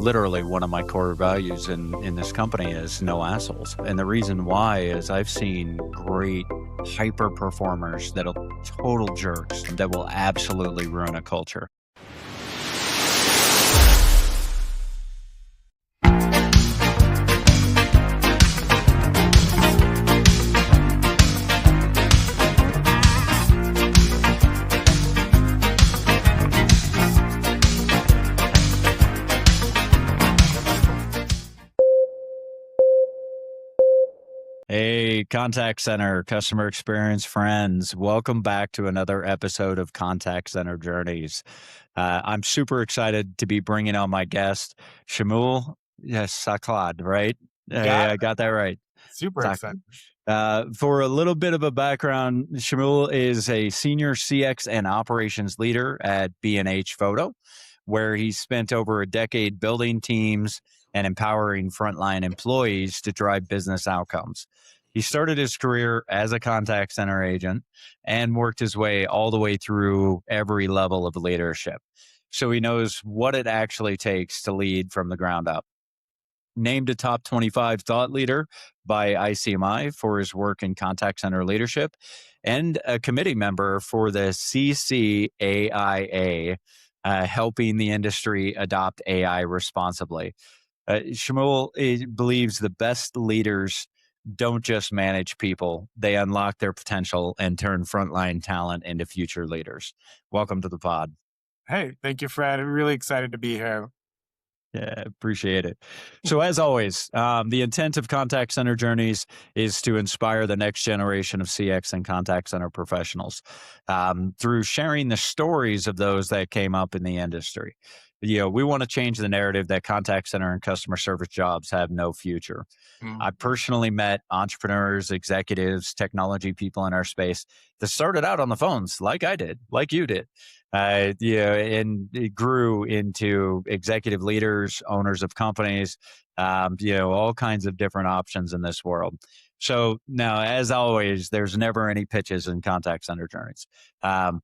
literally one of my core values in this company is no assholes. And the reason why is I've seen great hyper performers that'll total jerks that will absolutely ruin a culture. Hey, contact center, customer experience friends, welcome back to another episode of Contact Center Journeys. I'm super excited to be bringing on my guest, Shmuel Saklad, right? You got I it. got that right. Super excited. For a little bit of a background, Shmuel is a senior CX and operations leader at B&H Photo, where he spent over a decade building teams and empowering frontline employees to drive business outcomes. He started his career as a contact center agent and worked his way all the way through every level of leadership. So he knows what it actually takes to lead from the ground up. Named a top 25 thought leader by ICMI for his work in contact center leadership, and a committee member for the CCAIA, helping the industry adopt AI responsibly. Shmuel believes the best leaders don't just manage people, they unlock their potential and turn frontline talent into future leaders. Welcome to the pod. Hey, thank you, Fred. I'm really excited to be here. Yeah, appreciate it. So as always, the intent of Contact Center Journeys is to inspire the next generation of CX and contact center professionals through sharing the stories of those that came up in the industry. We want to change the narrative that contact center and customer service jobs have no future. I personally met entrepreneurs, executives, technology people in our space that started out on the phones like I did, like you did. And it grew into executive leaders, owners of companies, all kinds of different options in this world. So now, as always, there's never any pitches in contact center journeys.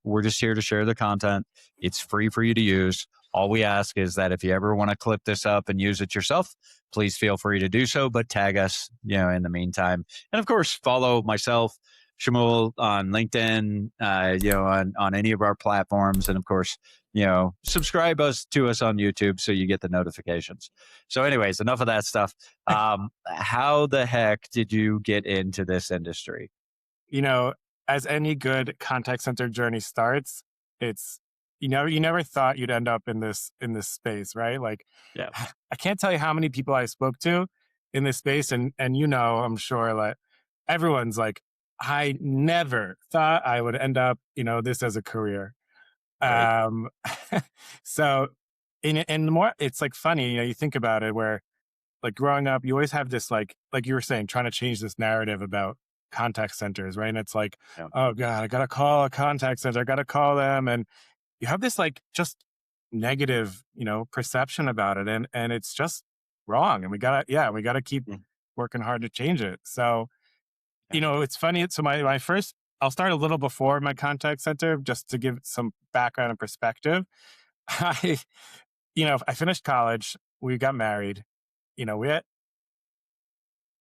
We're just here to share the content. It's free for you to use. All we ask is that if you ever want to clip this up and use it yourself, please feel free to do so, but tag us, in the meantime. And of course, follow myself, Shmuel, on LinkedIn, on any of our platforms. And of course, subscribe to us on YouTube so you get the notifications. So anyways, enough of that stuff. How the heck did you get into this industry? As any good contact center journey starts, it's you never thought you'd end up in this space, right? Like, Yeah. I can't tell you how many people I spoke to in this space, and I'm sure like everyone's like, I never thought I would end up, this as a career. Right. So in the more, it's like funny, you think about it where like growing up, you always have this like you were saying, trying to change this narrative about contact centers, right? And it's like, Yeah. oh God, I got to call a contact center. I got to call them. And you have this like just negative, perception about it. And it's just wrong. And we gotta keep working hard to change it. So, it's funny. So my first, I'll start a little before my contact center, just to give some background and perspective. I, I finished college, we got married, we had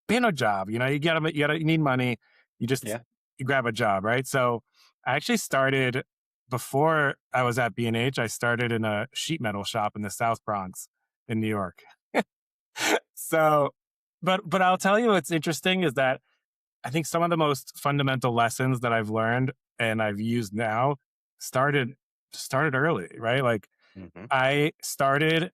no job, you need money. Yeah. You grab a job, right? So I actually started before I was at B&H. I started in a sheet metal shop in the South Bronx in New York. So, but I'll tell you what's interesting is that I think some of the most fundamental lessons that I've learned and I've used now started early, right? Like Mhm. I started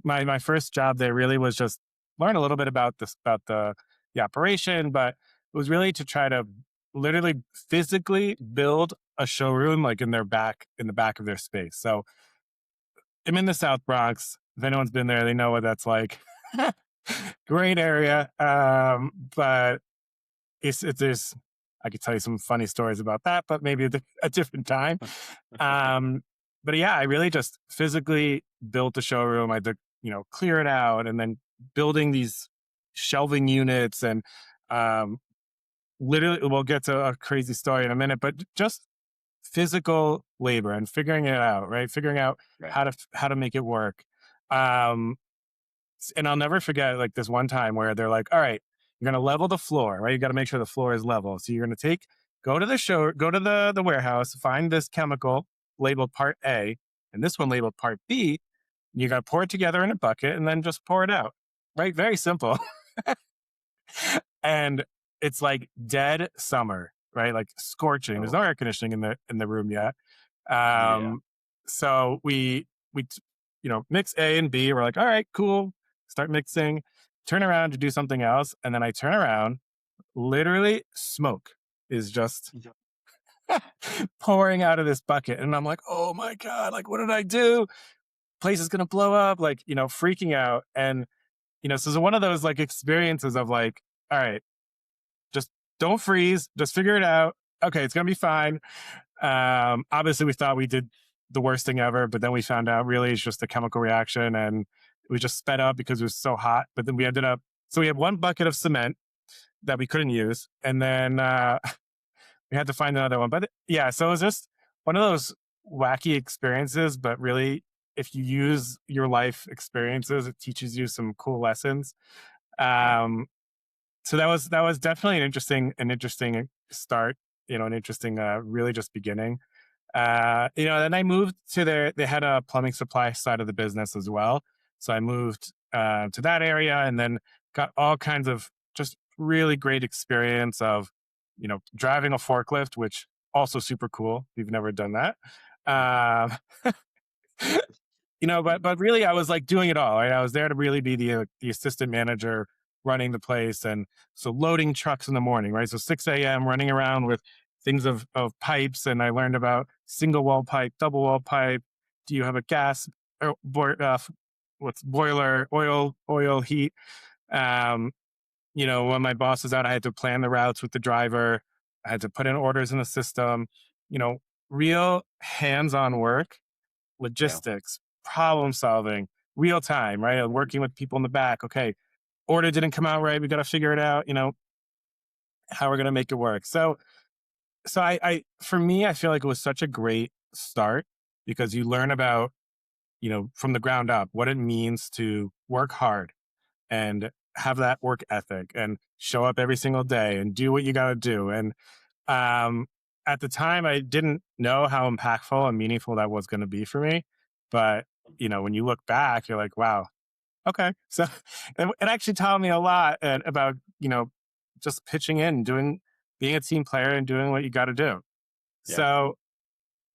my first job there really was just learn a little bit about the operation, but it was really to try to literally physically build a showroom like in the back of their space. So I'm in the South Bronx. If anyone's been there, they know what that's like. Great area. But there's I could tell you some funny stories about that, but maybe a different time. But yeah, I really just physically built the showroom. I had to, clear it out and then building these shelving units and literally, we'll get to a crazy story in a minute, but just physical labor and figuring it out, right? Figuring out Right. how to make it work. Um, And I'll never forget like this one time where they're like, all right, you're going to level the floor, right? You got to make sure the floor is level. So you're going to go to the warehouse, find this chemical labeled part A and this one labeled part B. You got to pour it together in a bucket and then just pour it out, right? Very simple. And it's like dead summer, right? Like scorching. There's Oh, no air conditioning in the room yet. yeah. So mix A and B. We're like, all right, cool. Start mixing. Turn around to do something else, and then I turn around. Literally, smoke is just pouring out of this bucket, and I'm like, oh my god, like what did I do? Place is gonna blow up. Like freaking out, and so it's one of those like experiences of like, all right, just don't freeze, just figure it out. Okay, it's gonna be fine. Obviously, we thought we did the worst thing ever, but then we found out really it's just a chemical reaction, and we just sped up because it was so hot. But then we ended up, so we had one bucket of cement that we couldn't use, and then we had to find another one. But yeah, so it was just one of those wacky experiences. But really, if you use your life experiences, it teaches you some cool lessons. Yeah. Um, so that was definitely an interesting start. An interesting, really just beginning. Then I moved to they had a plumbing supply side of the business as well. So I moved to that area and then got all kinds of just really great experience of, driving a forklift, which also super cool. If you've never done that. Um, but really I was like doing it all, right? I was there to really be the assistant manager running the place. And so loading trucks in the morning, right? So 6 a.m. running around with things of pipes. And I learned about single wall pipe, double wall pipe. Do you have a gas or what's boiler, oil heat? Um, when my boss was out, I had to plan the routes with the driver. I had to put in orders in the system, you know, real hands-on work, Yeah. logistics, problem solving, real time, right? Working with people in the back. Okay, order didn't come out right. We got to figure it out, how we're going to make it work. So for me, I feel like it was such a great start because you learn about, from the ground up, what it means to work hard and have that work ethic and show up every single day and do what you got to do. And um, at the time, I didn't know how impactful and meaningful that was going to be for me. But, when you look back, you're like, wow, okay. So it actually taught me a lot about, just pitching in, being a team player and doing what you got to do. Yeah.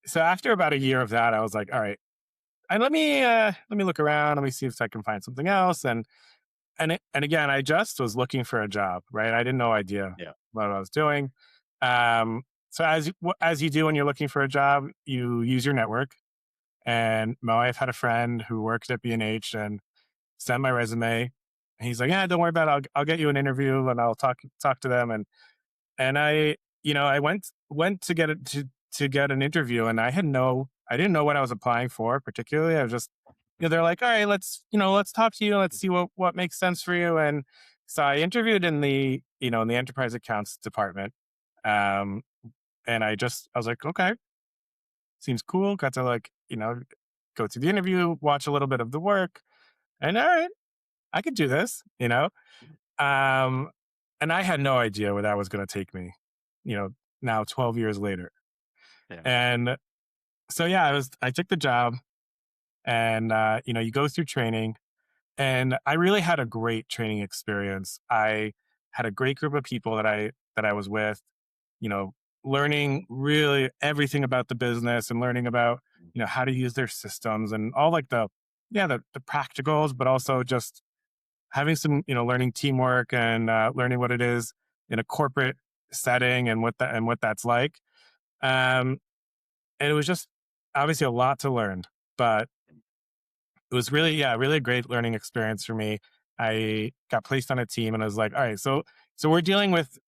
So after about a year of that, I was like, all right, and let me look around. Let me see if I can find something else. And again, I just was looking for a job, right? I didn't no idea Yeah. what I was doing. So as you do when you're looking for a job, you use your network. And my wife had a friend who worked at B&H and sent my resume. And he's like, "Yeah, don't worry about it. I'll get you an interview and I'll talk to them." And I went to get it to get an interview, and I didn't know what I was applying for particularly. I was just, they're like, all right, let's talk to you. Let's see what makes sense for you. And so I interviewed in the enterprise accounts department. Um, and I was like, okay, seems cool. Got to go to the interview, watch a little bit of the work, and all right, I could do this. Um, and I had no idea where that was going to take me, you know, now 12 years later. Yeah. And so, yeah, I took the job and, you go through training, and I really had a great training experience. I had a great group of people that I was with, you know, learning really everything about the business and learning about, how to use their systems and all like the practicals, but also just having some, learning teamwork and learning what it is in a corporate setting and what that's like. Um, and it was just obviously a lot to learn, but it was really, yeah, really a great learning experience for me. I got placed on a team and I was like, all right, so we're dealing with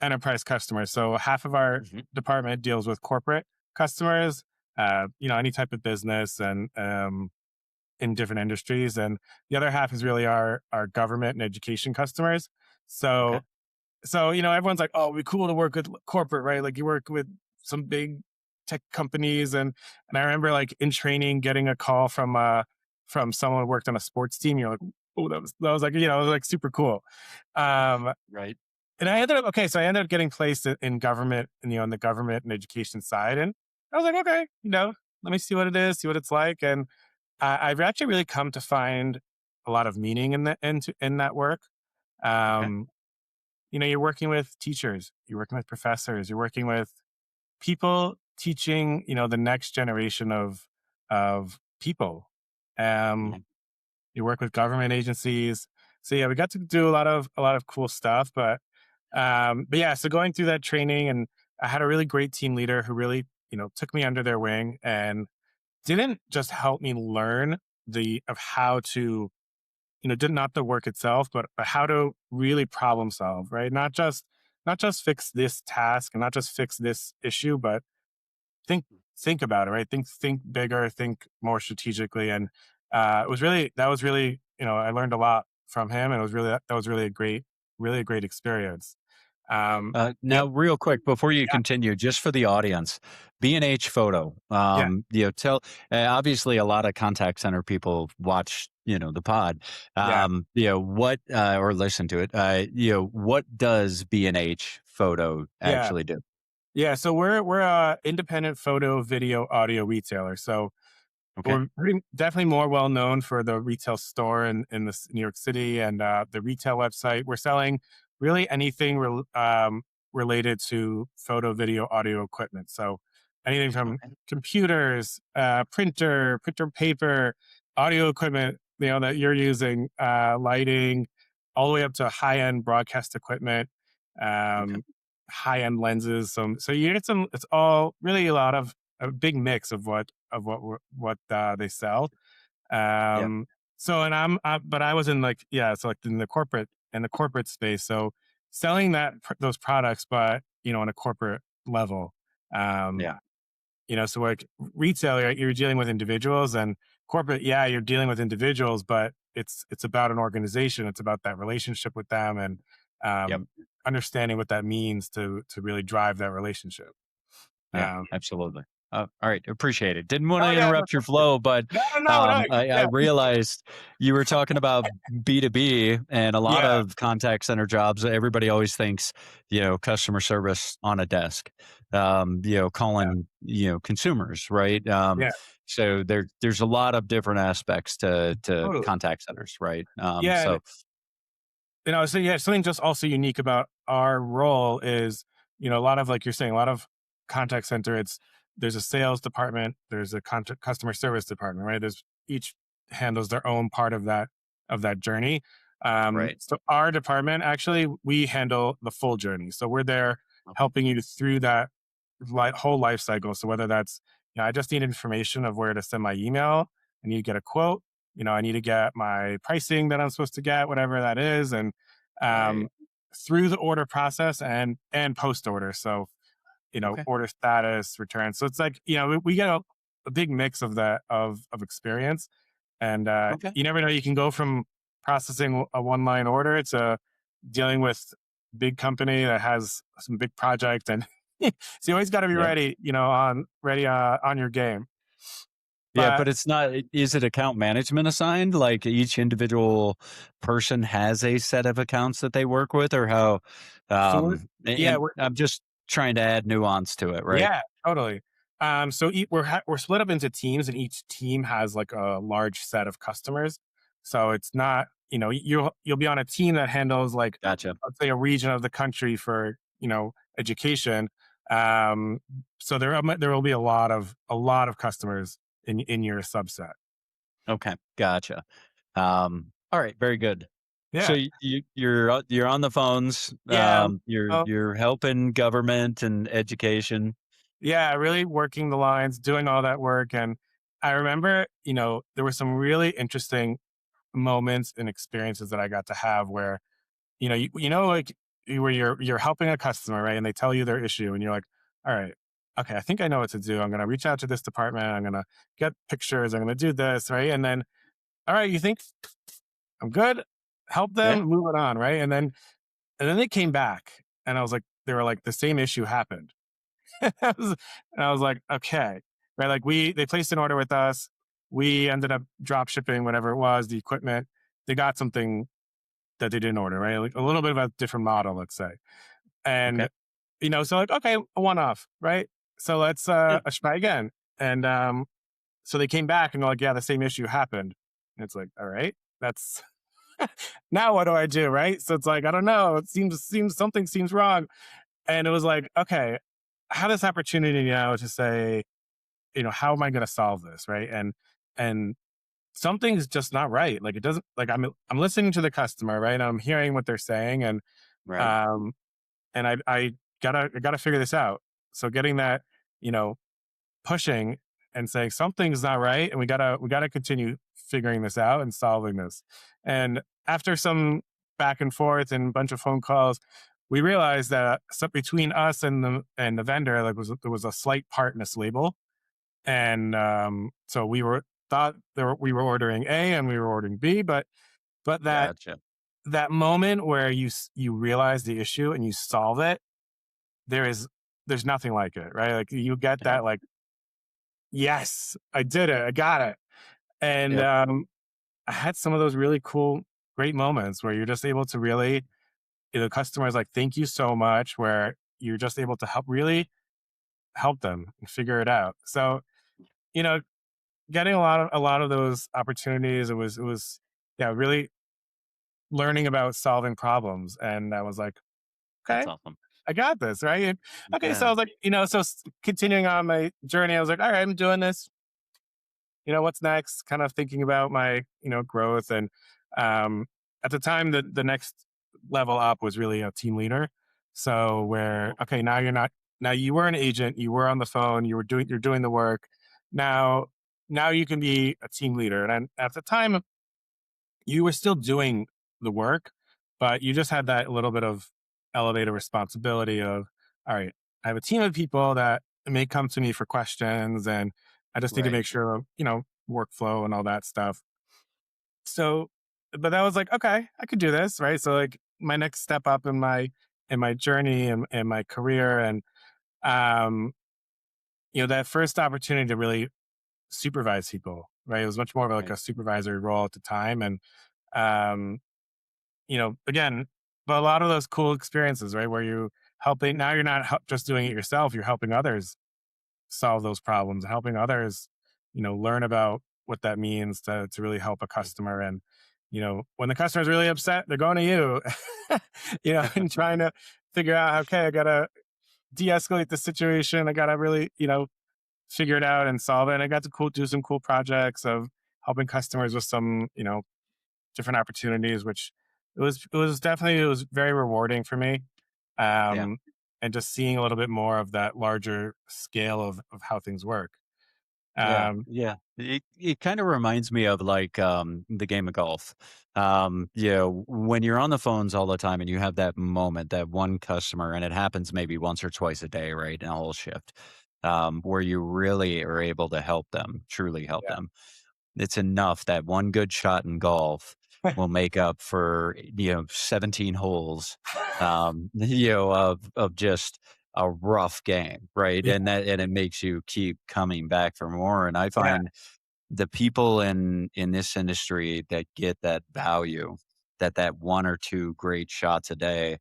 enterprise customers. So half of our Mhm. department deals with corporate customers, any type of business and in different industries, and the other half is really our government and education customers. Okay. So everyone's like, oh, it'd be cool to work with corporate, right? Like you work with some big tech companies, and I remember like in training getting a call from from someone who worked on a sports team. You're like, oh, that was like, it was like super cool. Um, Right. and I ended up, okay, so I ended up getting placed in government, and, in the government and education side. And I was like, okay, let me see what it is, see what it's like. And I've actually really come to find a lot of meaning in that work. Okay. Um, you're working with teachers, you're working with professors, you're working with people teaching, the next generation of people. Yeah. Um, you work with government agencies. So yeah, we got to do a lot of cool stuff. But yeah, so going through that training, and I had a really great team leader who really, took me under their wing and didn't just help me learn the of how to, did not the work itself, but how to really problem solve, right? Not just fix this task and not just fix this issue, but think think about it, right? Think bigger, think more strategically. And that was really, I learned a lot from him, and it was really that was really a great experience. The Now, real quick before you Yeah, continue, just for the audience, B&H Photo. yeah, Tell obviously a lot of contact center people watch the pod. yeah, What or listen to it. What does B&H Photo yeah, actually do? yeah. So we're a independent photo, video, audio retailer. So Okay. we're definitely more well known for the retail store in this New York City, and the retail website. We're selling really anything related to photo, video, audio equipment. So anything from Okay. computers, printer paper, audio equipment, that you're using, lighting, all the way up to high end broadcast equipment, Okay. um, high end lenses. So you get some. It's all really a big mix of what they sell. Yeah. So and but I was in like, yeah, so like in the corporate space. So selling those products, but on a corporate level. Um, Yeah. so like retail, you're dealing with individuals, and corporate, yeah, you're dealing with individuals, but it's about an organization. It's about that relationship with them, and Yep. understanding what that means to really drive that relationship. Yeah, Um, absolutely. All right, appreciate it. Didn't want to oh yeah, no, interrupt your flow, but no, no, no, I yeah, realized you were talking about B2B, and a lot yeah, of contact center jobs. Everybody always thinks, customer service on a desk, yeah, calling, consumers, right? yeah, So there's a lot of different aspects to totally. contact centers, right? Yeah, and So so yeah, something just also unique about our role is, a lot of, like you're saying, a lot of contact center. There's a sales department, there's a customer service department, right? There's each handles their own part of that journey. right. So our department, actually, we handle the full journey. So we're there Okay. helping you through that whole life cycle. So whether that's, I just need information of where to send my email, I need to get a quote, I need to get my pricing that I'm supposed to get, whatever that is, and Right. um, through the order process and post order. So Okay. order status, return. So it's like, we get a big mix of that of experience, and Okay. you never know. You can go from processing a one line order to dealing with big company that has some big project, and so you always got to be Yeah. ready, on your game. Yeah, But but it's not is it account management assigned? Like each individual person has a set of accounts that they work with or how so we're yeah and we're I'm just trying to add nuance to it, right? Yeah, totally. So we're split up into teams, and each team has like a large set of customers. So it's not, you'll be on a team that handles, like, Gotcha. let's say, a region of the country for, education. Um, so there will be a lot of customers in your subset. Okay, gotcha. All right, very good. So Yeah, you're on the phones, yeah, uh, you're helping government and education. yeah. Really working the lines, doing all that work, and I remember, there were some really interesting moments and experiences that I got to have where, like, where you're helping a customer, right? And they tell you their issue, and you're like, all right, okay, I think I know what to do. I'm going to reach out to this department. I'm going to get pictures. I'm going to do this, right? And then, all right, you think I'm good? Help Yeah. them, move it on, right? And then they came back, and I was like, they were like, the same issue happened. And I was like, okay, right? Like they placed an order with us. we ended up drop shipping whatever it was, the equipment. They got something that they didn't order, right? Like a little bit of a different model, let's say. Okay. And, so like, okay, a one off, right? So Yeah. let's try again. And so they came back and they're like, yeah, the same issue happened. And it's like, all right, that's now what do I do? Right. So it's like, I don't know. It seems something seems wrong. And it was like, okay, I have this opportunity now to say, how am I going to solve this? Right. And something's just not right. Like it doesn't like I'm listening to the customer, right? And I'm hearing what they're saying. Right. Um I gotta figure this out. So getting that, you know, pushing and saying something's not right and we gotta continue figuring this out and solving this. And after some back and forth and a bunch of phone calls, we realized that between us and the vendor, like there was a slight part in this label. And so we were ordering A and we were ordering B, but Gotcha. that moment where you realize the issue and you solve it, there is there's nothing like it, right? Like you get Yep. that, like, yes, I did it, I got it. And Yep. I had some of those really cool, great moments where you're just able to really, customers like, thank you so much, where you're just able to really help them and figure it out. So, you know, getting a lot of those opportunities, it was yeah, really learning about solving problems. And I was like, That's okay, awesome. I got this, right? And, okay, so I Yeah. was like, continuing on my journey, I was like, all right, I'm doing this. What's next? Kind of thinking about my, growth. And um, at the time, the next level up was really a team leader. So where, Oh, okay, now you were an agent, you were on the phone, you're doing the work. Now, now you can be a team leader. And at the time, you were still doing the work, but you just had that little bit of elevated responsibility of, all right, I have a team of people that may come to me for questions, and I just need to right. make sure, workflow and all that stuff. So, but that was like, okay, I could do this, right? So like my next step up in my journey and my career, and um, that first opportunity to really supervise people, right? It was much more of like Right. a supervisory role at the time, and um, again, but a lot of those cool experiences, right? Where now you're not just doing it yourself, you're helping others solve those problems, helping others, learn about what that means to really help a customer. And, when the customer's really upset, they're going to you, and trying to figure out, okay, I got to de escalate the situation. I got to really, figure it out and solve it. And I got to do some cool projects of helping customers with some, different opportunities, which it was very rewarding for me. Yeah. Um, and just seeing a little bit more of that larger scale of how things work. Yeah, Um, yeah. It kind of reminds me of like the game of golf. When you're on the phones all the time and you have that moment, that one customer, and it happens maybe once or twice a day, right, in a whole shift, where you really are able to help them, truly help yeah. them. It's enough that one good shot in golf will make up for 17 holes, of just a rough game, right? Yeah. And it makes you keep coming back for more. And I Yeah. find the people in this industry that get that value, that one or two great shots a day,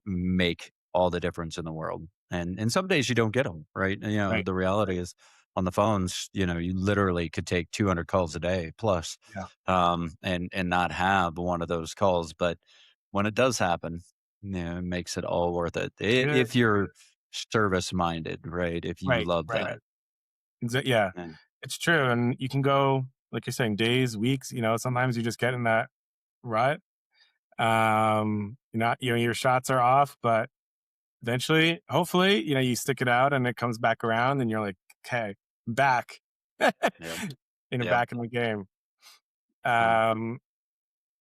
make all the difference in the world. And some days you don't get them, right? Right. The reality is on the phones, you literally could take 200 calls a day plus, Yeah. and not have one of those calls. But when it does happen, it makes it all worth it. Good. If you're service minded, right? If you Right. love Right. that. Yeah, Yeah. it's true. And you can go, like you're saying, days, weeks. Sometimes you just get in that rut. Your shots are off, but eventually, hopefully, you stick it out and it comes back around and you're like, okay, I'm back. Yep. Yep. Back in the game. Yep. Um,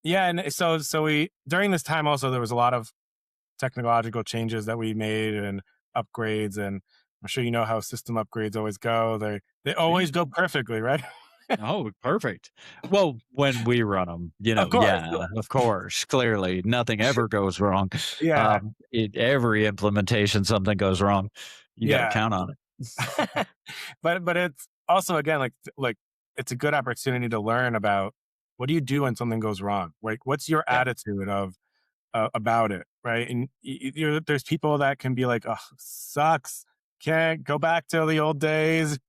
yeah. And so we, during this time also, there was a lot of technological changes that we made and upgrades. And I'm sure you know how system upgrades always go. They Yeah. always go perfectly, right? Oh, perfect. Well, when we run them, Of course. yeah, of course, clearly nothing ever goes wrong. Yeah. Every implementation, something goes wrong. You got to Yeah. count on it. But it's also, again, like it's a good opportunity to learn about what do you do when something goes wrong? Like, what's your Yeah. attitude of about it, right? And there's people that can be like, "Oh, sucks, can't go back to the old days,"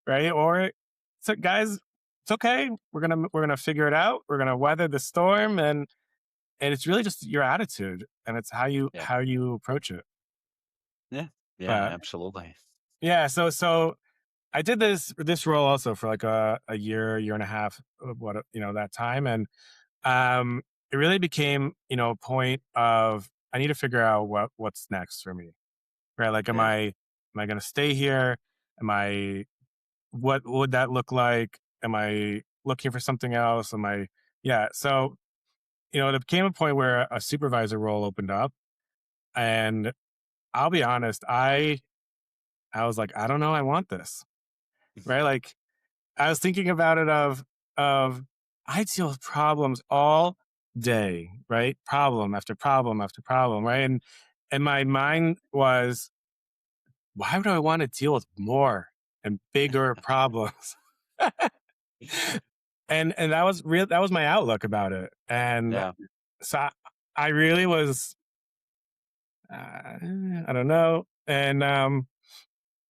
right? Or, so guys, it's okay. We're gonna figure it out. We're gonna weather the storm, and it's really just your attitude, and it's Yeah. how you approach it. Yeah. Yeah. But Absolutely. yeah, so I did this role also for like a year and a half of what that time, and it really became a point of I need to figure out what's next for me, right? Like, Yeah. am I going to stay here? Am I what would that look like? Am I looking for something else? Am I yeah? So it became a point where a supervisor role opened up, and I'll be honest, I was like, I don't know, I want this, right? Like, I was thinking about it of I deal with problems all day, right? Problem after problem after problem, right? And my mind was, why would I want to deal with more and bigger problems? And that was real. That was my outlook about it. And Yeah. so I really was, I don't know. And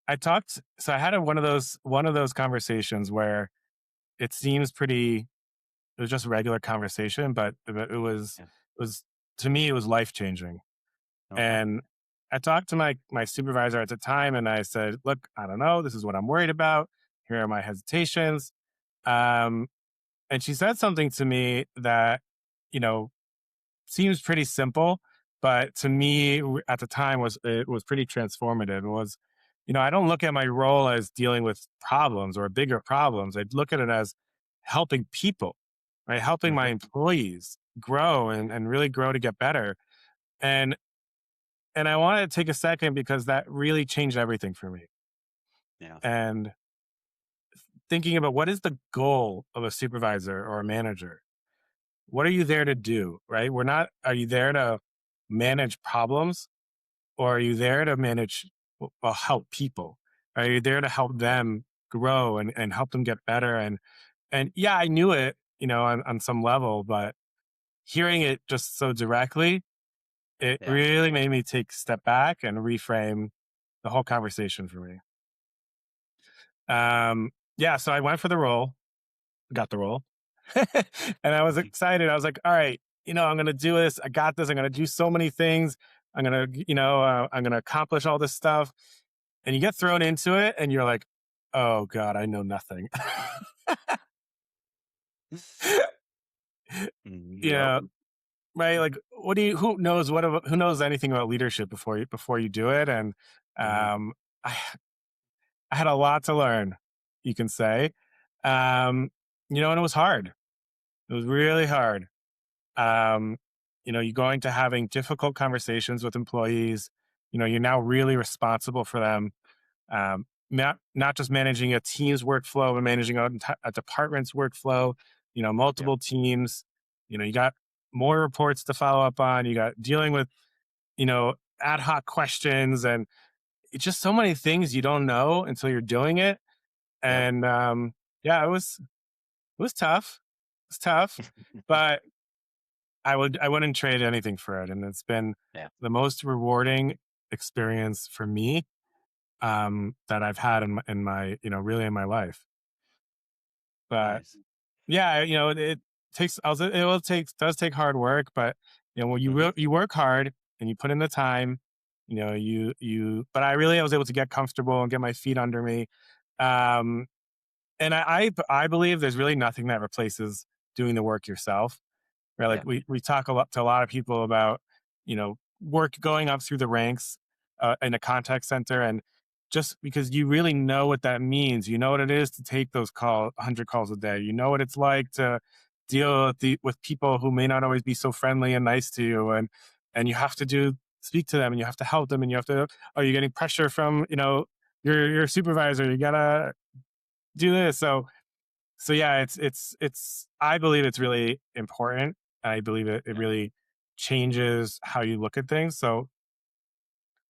I talked. So I had one of those conversations where it seems pretty. It was just a regular conversation, but Yeah. it was to me it was life changing. Okay. And I talked to my supervisor at the time, and I said, "Look, I don't know. This is what I'm worried about. Here are my hesitations." Um, and she said something to me that you know seems pretty simple, but to me at the time it was pretty transformative. It was, I don't look at my role as dealing with problems or bigger problems. I look at it as helping people, right? Helping my Hmm. employees grow and really grow to get better. And and I wanted to take a second because that really changed everything for me. Yeah. And thinking about what is the goal of a supervisor or a manager? What are you there to do, right? Are you there to manage problems, or are you there to help people? Are you there to help them grow and help them get better? And yeah, I knew it, on some level, but hearing it just so directly, it Yeah. really made me take a step back and reframe the whole conversation for me. Yeah, so I went for the role, got the role, and I was Mhm. excited. I was like, all right, I'm going to do this. I got this. I'm going to do so many things. I'm going to accomplish all this stuff. And you get thrown into it and you're like, oh God, I know nothing. Yep. Yeah. Right. Like, who knows anything about leadership before you do it? And, Mhm. um, I, I had a lot to learn, you can say. Um, and it was hard. It was really hard. Um, you're going to having difficult conversations with employees. You're now really responsible for them. Not just managing a team's workflow, but managing a department's workflow. Yep. Multiple teams. You got more reports to follow up on. You got dealing with ad hoc questions, and it's just so many things you don't know until you're doing it. Yep. And yeah, it was tough. It's tough, but I wouldn't trade anything for it, and it's been Yeah. the most rewarding experience for me that I've had really in my life. But Nice. yeah, it takes also it will take does take hard work, but when Hmm. you work hard and you put in the time, but I was able to get comfortable and get my feet under me. Um, and I believe there's really nothing that replaces doing the work yourself. Right? Like Yeah. we talk a lot of people about, work going up through the ranks in a contact center, and just because you really know what that means, you know what it is to take those 100 calls a day. You know what it's like to deal with people who may not always be so friendly and nice to you, and you have to speak to them, and you have to help them, and you have to. Are you getting pressure from your supervisor? You gotta do this. So yeah, it's I believe it's really important. I believe it Yeah. really changes how you look at things. So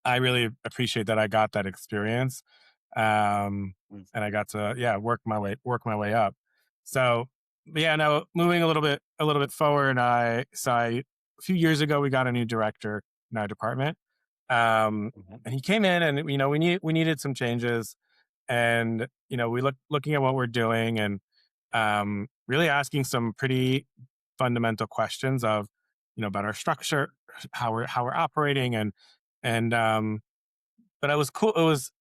I really appreciate that I got that experience. Um Mm. and I got to work my way up. So, but yeah, no, moving a little bit forward, a few years ago, we got a new director in our department. Mhm. And he came in and, we needed some changes, and, we looking at what we're doing, and, really asking some pretty fundamental questions of, about our structure, how we're operating, and but it was cool. It was,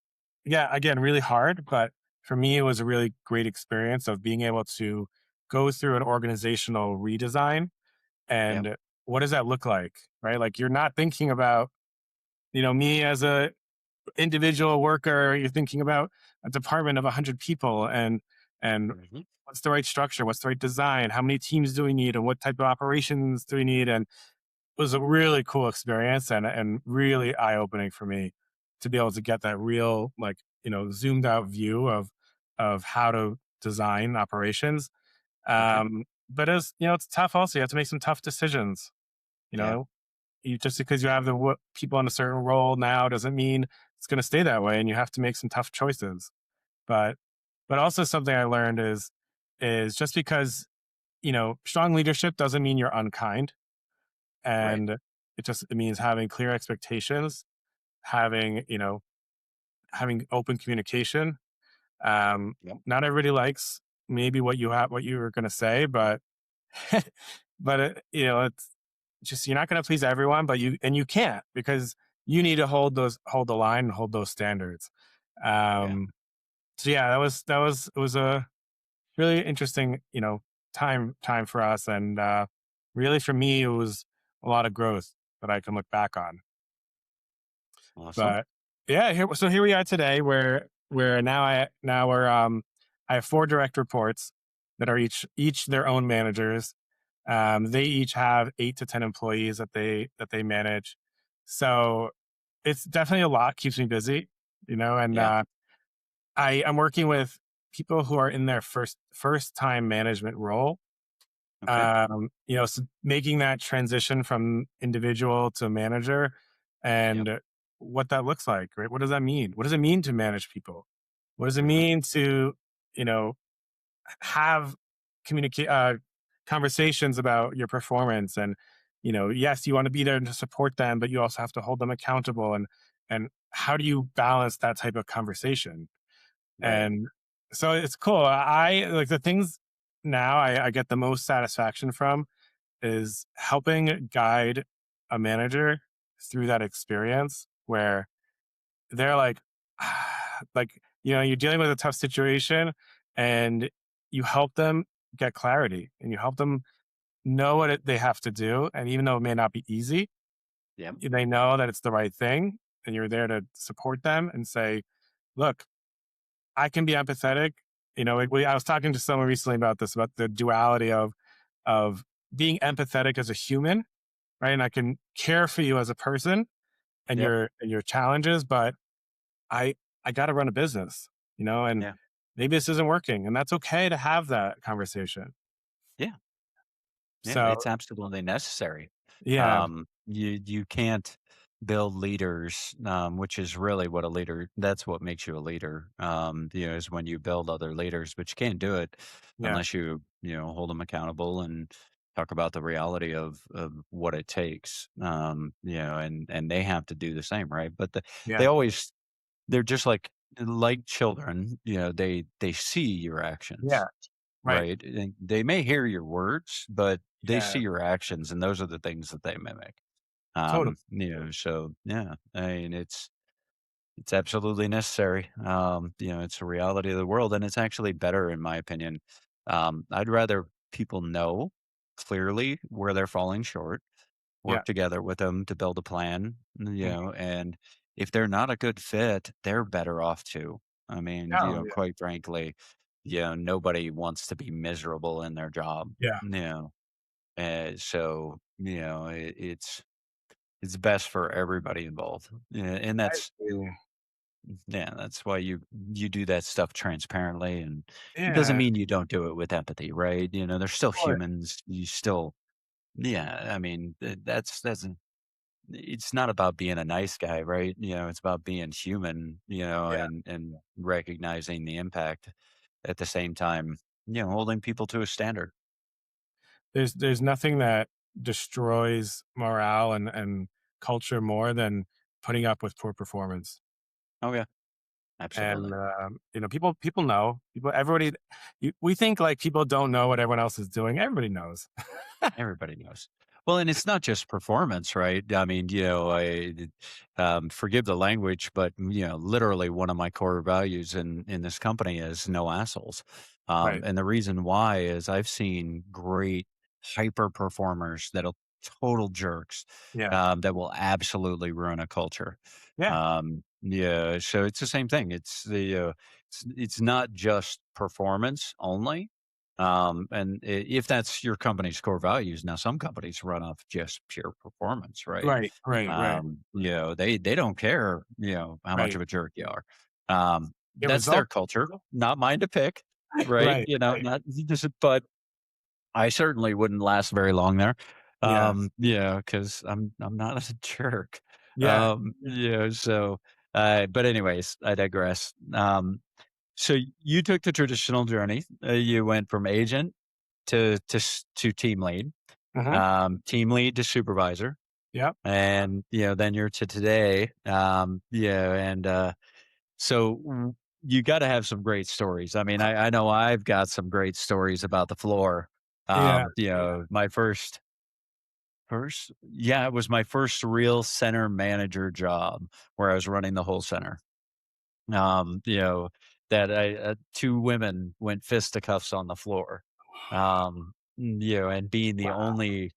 yeah, again, really hard, but for me, it was a really great experience of being able to go through an organizational redesign. Yep. And what does that look like, right? Like, you're not thinking about, me as a individual worker. You're thinking about a department of 100 people, and Mhm. what's the right structure, what's the right design, how many teams do we need, and what type of operations do we need. And it was a really cool experience, and really eye opening for me to be able to get that real, like, zoomed out view of how to design operations. Okay. But as it's tough. Also, you have to make some tough decisions. You Yeah. know, just because you have people in a certain role now doesn't mean it's going to stay that way, and you have to make some tough choices. But also, something I learned is just because, strong leadership doesn't mean you're unkind. Right. And it means having clear expectations, having, having open communication. Yep. Not everybody likes maybe what you were going to say, but but it's just, you're not going to please everyone, but you can't, because you need to hold the line and hold those standards. Yeah. um so yeah, it was a really interesting, time for us. And really, for me, it was a lot of growth that I can look back on. Awesome. But yeah, here we are today, where now we're I have four direct reports that are each their own managers. They each have 8 to 10 employees that they manage. So it's definitely a lot, keeps me busy, and Yeah. I'm working with people who are in their first time management role. Okay. So making that transition from individual to manager, Yep. and what that looks like, right? What does that mean? What does it mean to manage people? What does it Mhm. mean to, you know, have communicate conversations about your performance? And, yes, you want to be there to support them, but you also have to hold them accountable. And how do you balance that type of conversation? Right. And so it's cool. I like the things now I get the most satisfaction from is helping guide a manager through that experience where they're like, like, you're dealing with a tough situation, and you help them get clarity, and you help them know they have to do. And even though it may not be easy, Yep. they know that it's the right thing. And you're there to support them and say, look, I can be empathetic. Like, I was talking to someone recently about this, about the duality of being empathetic as a human, right? And I can care for you as a person and Yep. your challenges, but I I got to run a business, and Yeah. maybe this isn't working, and that's okay to have that conversation. Yeah. Yeah. So It's absolutely necessary. yeah, You can't build leaders, which is really what a leader. That's what makes you a leader. Is when you build other leaders, but you can't do it yeah, unless you hold them accountable and talk about the reality of what it takes. And they have to do the same, right? But they yeah, always they're just like children. They see your yeah, actions. right, Right, and they may hear your words, but they see yeah, your actions, and those are the things that they mimic. totally, So yeah, I mean, it's absolutely necessary. It's a reality of the world, and it's actually better in my opinion. I'd rather people know clearly where they're falling short, yeah, work together with them to build a plan, mhm, and if they're not a good fit, they're better off too. I mean, oh yeah, quite frankly, nobody wants to be miserable in their job. yeah, So it's best for everybody involved. Yeah, and I agree. that's why you do that stuff transparently, and it doesn't Yeah, mean you don't do it with empathy, right? They're still of course, humans. You still, yeah. I mean, that's it's not about being a nice guy, right? It's about being human, yeah, and recognizing the impact at the same time. holding people to a standard. There's nothing that destroys morale and culture more than putting up with poor performance. Oh yeah, And absolutely. people know people. Everybody, we think like people don't know what everyone else is doing. Everybody knows. Everybody knows. Well, and it's not just performance, right? I mean, forgive the language, but literally one of my core values in this company is no assholes. Right. And the reason why is I've seen great hyper performers that'll total jerks Yeah. that will absolutely ruin a culture. Yeah. Yeah, so it's the same thing. It's not just performance only, and if that's your company's core values, now some companies run off just pure performance, right? Right. Right. Right. They don't care, how much Right. of a jerk you are. It That's their results. culture, not mine to pick, right? Right. Right. Not just, but I certainly wouldn't last very long there. Yeah. Because I'm not a jerk. Yeah. So, but anyways, I digress. So you took the traditional journey. You went from agent to Hmm. team lead to supervisor, Yep. and then you're to today. And so you got to have some great stories. I mean, I know I've got some great stories about the floor. Yeah. My yeah, it was my first real center manager job where I was running the whole center. Um, you know, that two women went fisticuffs on the floor. And being the Wow. only,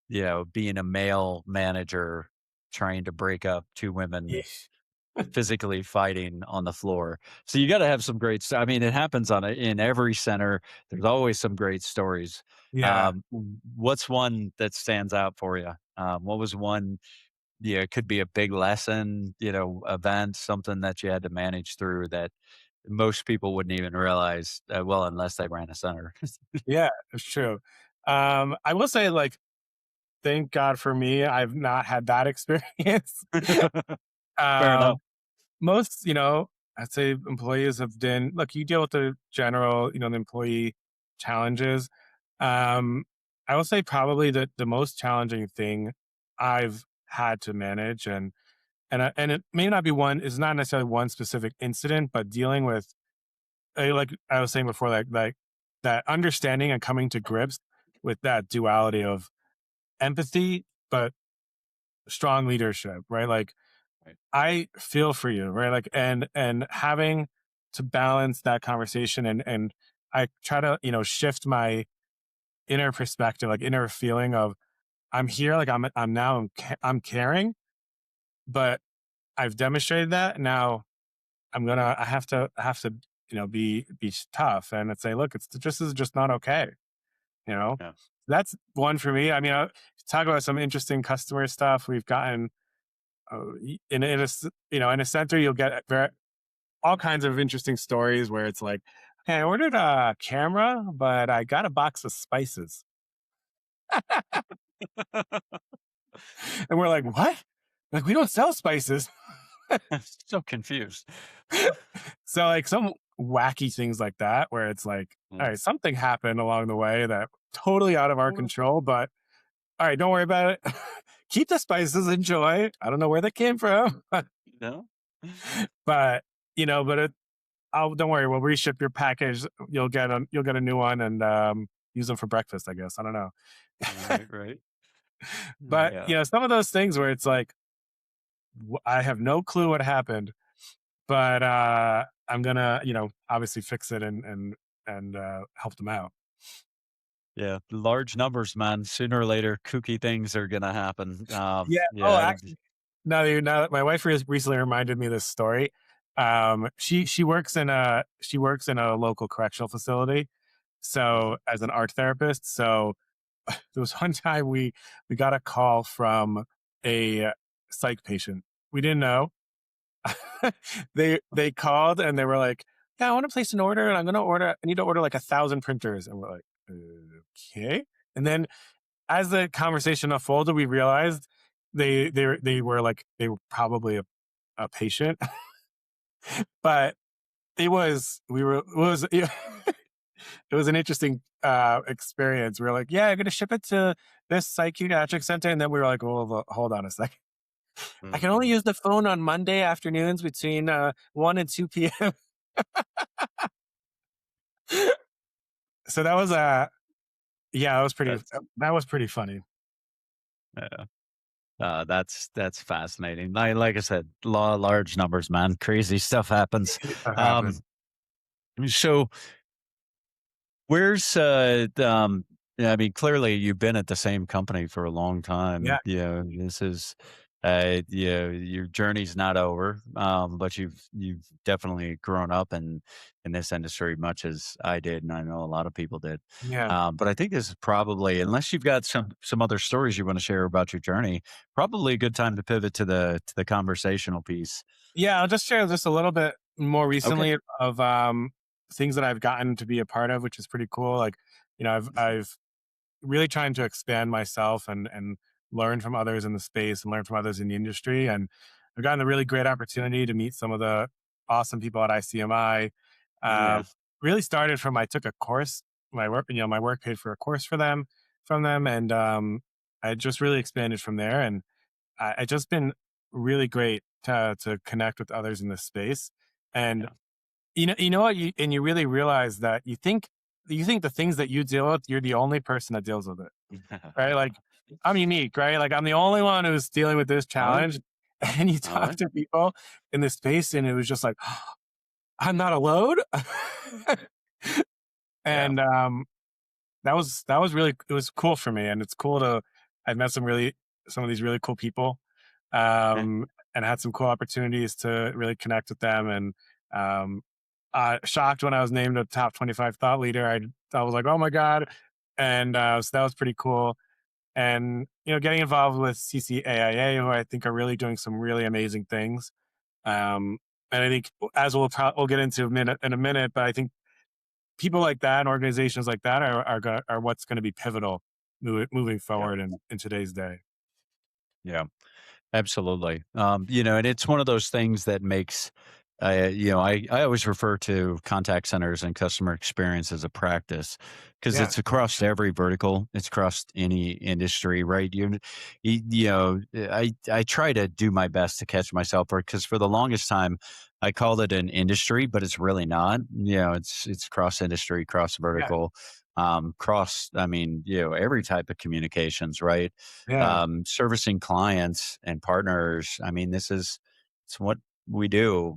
being a male manager trying to break up two women Yeesh. physically fighting on the floor. So you got to have some I mean, it happens in every center. There's always some great stories. Yeah. What's one that stands out for you? What was one? Yeah, it could be a big lesson, event, something that you had to manage through that most people wouldn't even realize, well, unless they ran a center. Yeah. It's true. I will say, like, thank God for me, I've not had that experience. Fair enough. um, Most, I'd say employees have been, look, you deal with the general, the employee challenges. Um, I will say probably the most challenging thing I've had to manage, and it may not be one, is not necessarily one specific incident, but dealing with, like I was saying before, like that understanding and coming to grips with that duality of empathy, but strong leadership, right? Like, Right. I feel for you, right? Like, and having to balance that conversation, and I try to, shift my inner perspective, like inner feeling of, I'm here, like I'm caring, but I've demonstrated that. Now I have to, be tough and say, look, this is just not okay. You know, Yeah. that's one for me. I mean, talk about some interesting customer stuff we've gotten. In a center, you'll get all kinds of interesting stories where it's like, hey, I ordered a camera, but I got a box of spices. And we're like, what? Like, we don't sell spices. So confused. So, like, some wacky things like that, where it's like, all Yeah. right, something happened along the way that totally out of our control, but all right, don't worry about it. Keep the spices, enjoy. I don't know where they came from, No? but, but don't worry. We'll reship your package. You'll get a new one, and use them for breakfast, I guess. I don't know. Right, right. But, Yeah. some of those things where it's like, I have no clue what happened, but I'm gonna, obviously fix it and help them out. Yeah. Large numbers, man. Sooner or later, kooky things are gonna happen. Yeah. Oh, Yeah. actually, now that my wife recently reminded me of this story. She works in a local correctional facility. Mhm. So, as an art therapist, so there was one time we got a call from a psych patient. We didn't know. They called and they were like, "Yeah, I want to place an order, and I need to order like 1,000 printers." And we're like, "Okay." And then as the conversation unfolded, we realized they were probably a patient, but it was it was an interesting experience. We were like, yeah, I'm going to ship it to this psychiatric center. And then we were like, well, hold on a second. I can only Mhm. use the phone on Monday afternoons between 1 and 2 p.m. So that was, yeah, That's that was pretty funny. yeah. That's fascinating. Like I said, large numbers, man. Crazy stuff happens. That Um, happened. so where's yeah, I mean, clearly you've been at the same company for a long Yeah. time. You know, this is you know, your journey's not over. But you've definitely grown up in this industry much as I did, and I know a lot of people did. Yeah. But I think this is probably, unless you've got some other stories you want to share about your journey, probably a good time to pivot to the conversational piece. Yeah. I'll just share just a little bit more Okay. recently of things that I've gotten to be a part of, which is pretty cool. Like, I've really trying to expand myself and learn from others in the space and learn from others in the industry. And I've gotten a really great opportunity to meet some of the awesome people at ICMI. Um, Yeah. really started from I took a course, my work paid for a course for them from them, and I just really expanded from there. And I just been really great to connect with others in this space. And Yeah. you know what, and you really realize that you think the things that you deal with, you're the only person that deals with it, right? Like, I'm unique, right? Like, I'm the only one who's dealing with this All right. challenge. And you All talk right. to people in this space, and it was just like, I'm not alone. Yeah. And that was really, it was cool for me, and it's cool to I've met some of these really cool people, Yeah. and had some cool opportunities to really connect with them. And um, shocked when I was named a top 25 thought leader. I was like, oh my god, and so that was pretty cool. And getting involved with CCAIA, who I think are really doing some really amazing things. And I think, as we'll get into in a minute, but I think people like that and organizations like that are what's going to be pivotal moving Yeah. forward in today's day. Yeah. Absolutely. And it's one of those things that makes, I always refer to contact centers and customer experience as a practice because Yeah, it's across every vertical. It's across any industry, right? I try to do my best to catch myself because for the longest time, I called it an industry, but it's really not. It's cross industry, cross yeah, vertical, cross. I mean, every type of communications, right? yeah, Servicing clients and partners. I mean, it's what we do.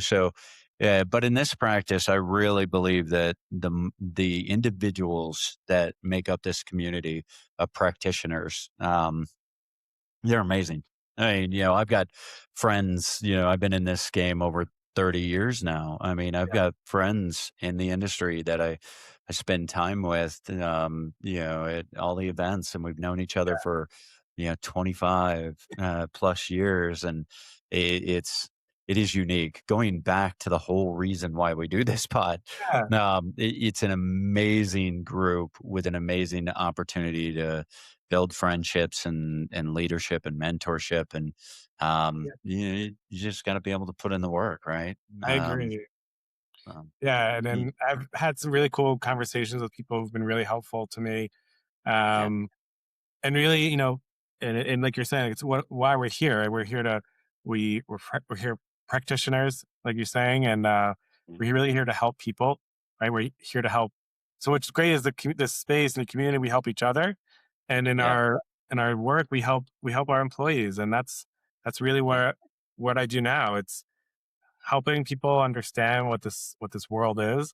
So, but in this practice, I really believe that the individuals that make up this community of practitioners, they're amazing. I mean, I've got friends, I've been in this game over 30 years now. I mean, I've yeah, got friends in the industry that I spend time with, at all the events, and we've known each other for, 25 plus years. And it is unique. Going back to the whole reason why we do this pod, yeah, it's an amazing group with an amazing opportunity to build friendships and leadership and mentorship. And yeah. you just got to be able to put in the work, right? I agree. Um, Yeah, and y- then I've had some really cool conversations with people who've been really helpful to me. yeah, Um, and really, and like you're saying, it's why we're here. Right? We're here to we're here practitioners, like you're saying, and mm, we're really here to help people. Right? We're here to help. So what's great is the space and the community. We help each other, and yeah, in our work, we help our employees, and that's really yeah, where what I do now. It's helping people understand what this world is.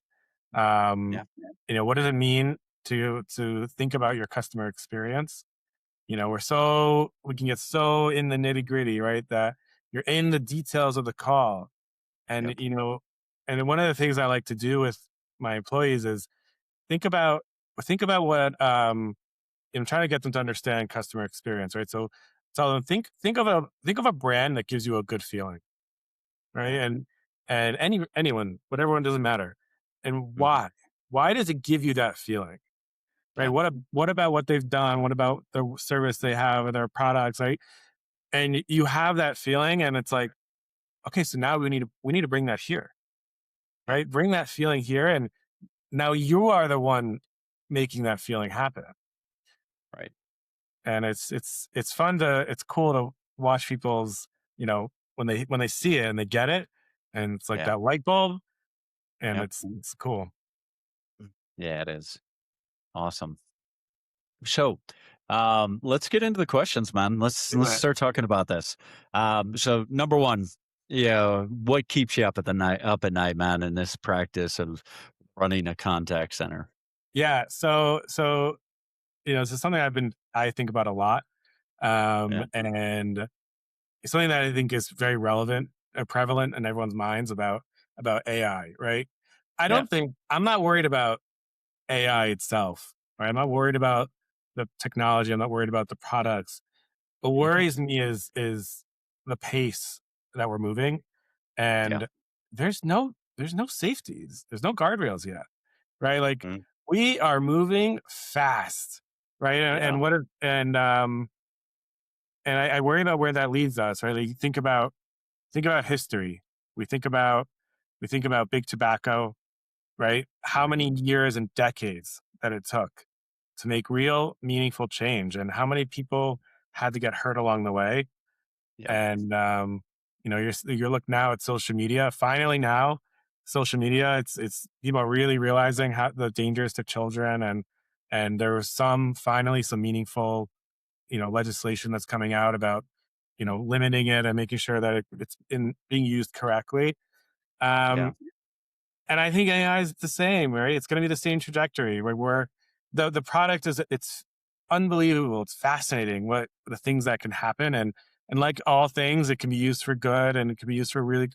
Um, yeah, what does it mean to think about your customer experience? We can get so in the nitty gritty, right? That you're in the details of the call. And, yep, and one of the things I like to do with my employees is think about, think about what, trying to get them to understand customer experience, right? So tell them, think of a brand that gives you a good feeling, right? yeah, And anyone, whatever one, doesn't matter. And hmm, why does it give you that feeling? Right? yeah, What about what they've done? What about the service they have or their products, right? And you have that feeling, and it's like, okay, so now we need to bring that here, yeah, right? Bring that feeling here, and now you are the one making that feeling happen. Right. And it's fun to it's cool to watch people's, when they see it and they get it, and it's like Yeah. that light bulb, and Yep. it's cool. Yeah, it is. Awesome. So, let's get into the questions, man. Let's Do it. start talking about this. So number one, what keeps you up at night, man, in this practice of running a contact center? Yeah. So this is something I think about a lot. Yeah. And it's something that I think is very relevant and prevalent in everyone's minds about AI, right? Yeah. I'm not worried about AI itself, right? I'm not worried about the technology. I'm not worried about the products. What Okay. worries me is the pace that we're moving, Yeah. and there's no safeties. There's no guardrails yet, right? Like Mm. we are moving fast, right? And, Yeah. and what if- and I worry about where that leads us, right? Like think about history. We think about we think about big tobacco, right? How Right. many years and decades that it took to make real meaningful change, and how many people had to get hurt along the way. Yep. And you're looking now at social media. Finally, now social media, it's people are really realizing how the dangers to children, and there was finally some meaningful legislation that's coming out about limiting it and making sure that it's being used correctly. Yeah. Um, and I think AI is the same, right? It's going to be the same trajectory where the product it's unbelievable. It's fascinating what the things that can happen, and like all things, it can be used for good, and it can be used for really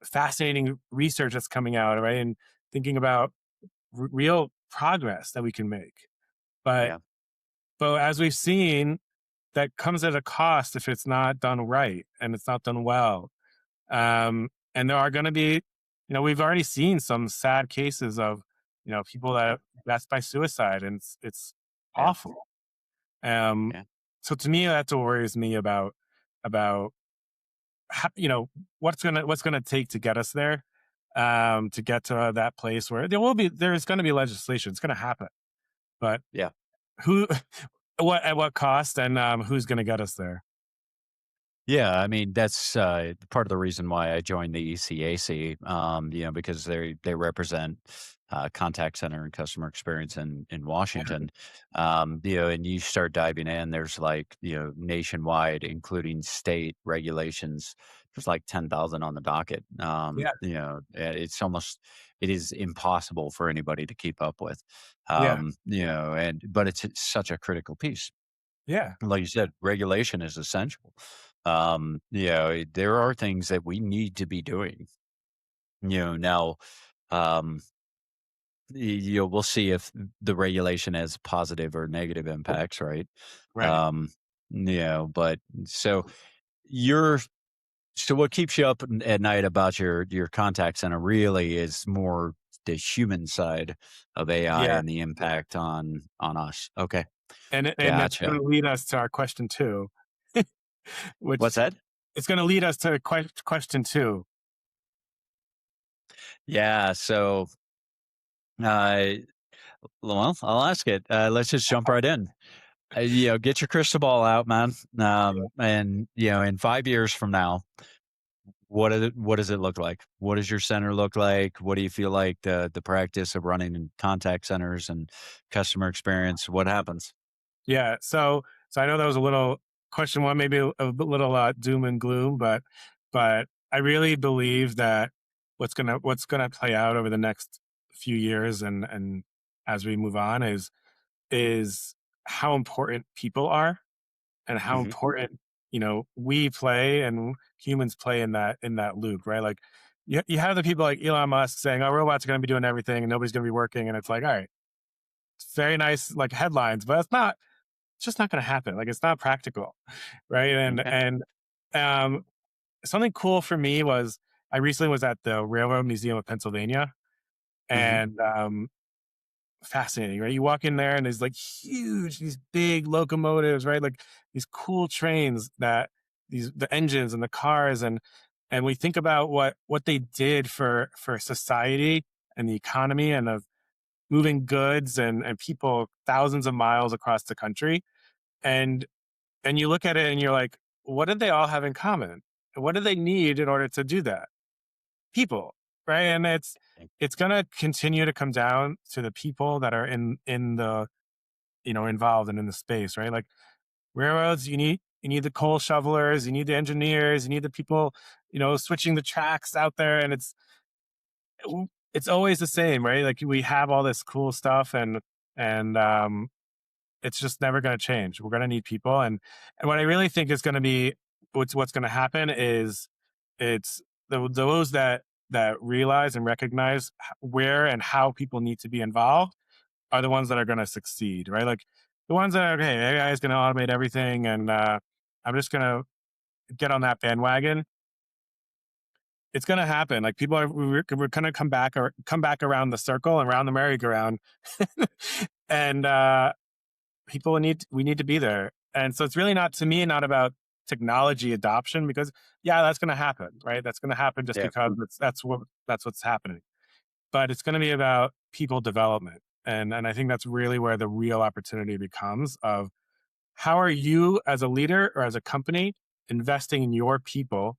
fascinating research that's coming out, right? And thinking about real progress that we can make. But Yeah. as we've seen, that comes at a cost if it's not done right and it's not done well. And there are going to be, we've already seen some sad cases of, people Yeah. that's by suicide, and it's Yeah. awful. Um, Yeah. so to me, that's what worries me about how, what's gonna take to get us there, to get to that place where there's going to be legislation. It's going to happen, but Yeah. who, what at what cost, and who's going to get us there? Yeah, I mean that's part of the reason why I joined the ECAC. Because they represent contact center and customer experience in Washington. And you start diving in. There's like nationwide, including state regulations. There's like 10,000 on the docket. Yeah, It is impossible for anybody to keep up with. yeah, But it's such a critical piece. yeah, Like you said, regulation is essential. There are things that we need to be doing. Now, um, we'll see if the regulation has positive or negative impacts, right? right. Um, but you're so what keeps you up at night about your contact center really is more the human side of AI Yeah. and the impact on us. Okay, And that's gotcha. going to lead us to our question two, What's which that? it's going to lead us to question two. Yeah, so uh, well, I'll ask it. Let's just jump right in. Get your crystal ball out, man. And in 5 years from now, what does it look like? What does your center look like? What do you feel like the practice of running in contact centers and customer experience? What happens? Yeah. So I know that was a little question one, maybe a little doom and gloom, but I really believe that what's gonna play out over the next few years, and as we move on, is how important people are, and how Hmm. important we play and humans play in that loop, right? Like you have the people like Elon Musk saying, "Oh, robots are going to be doing everything and nobody's going to be working," and it's like, all right, it's very nice like headlines, but it's just not going to happen. Like it's not practical, right? And Okay. and um, something cool for me was I recently was at the Railroad Museum of Pennsylvania, Hmm. and fascinating, right? You walk in there and there's like these big locomotives, right? Like these cool trains that the engines and the cars, and we think about what they did for society and the economy and of moving goods and people thousands of miles across the country. And you look at it and you're like, what did they all have in common? What do they need in order to do that? People, right? And it's going to continue to come down to the people that are in the, involved and in the space, right? Like railroads, you need the coal shovelers, you need the engineers, you need the people, switching the tracks out there. And it's always the same, right? Like we have all this cool stuff, and it's just never going to change. We're going to need people, and what I really think is going to be what's going to happen is it's those that realize and recognize where and how people need to be involved are the ones that are going to succeed, right? Like the ones that are, okay, AI is going to automate everything, and I'm just going to get on that bandwagon. It's going to happen. Like people are, we're going to come back around the circle and around the merry-go-round, and we need to be there. And so it's really not, to me, not about technology adoption, because yeah, that's going to happen, right? That's going to happen just Yeah. because that's what's happening. But it's going to be about people development, and I think that's really where the real opportunity becomes of how are you as a leader or as a company investing in your people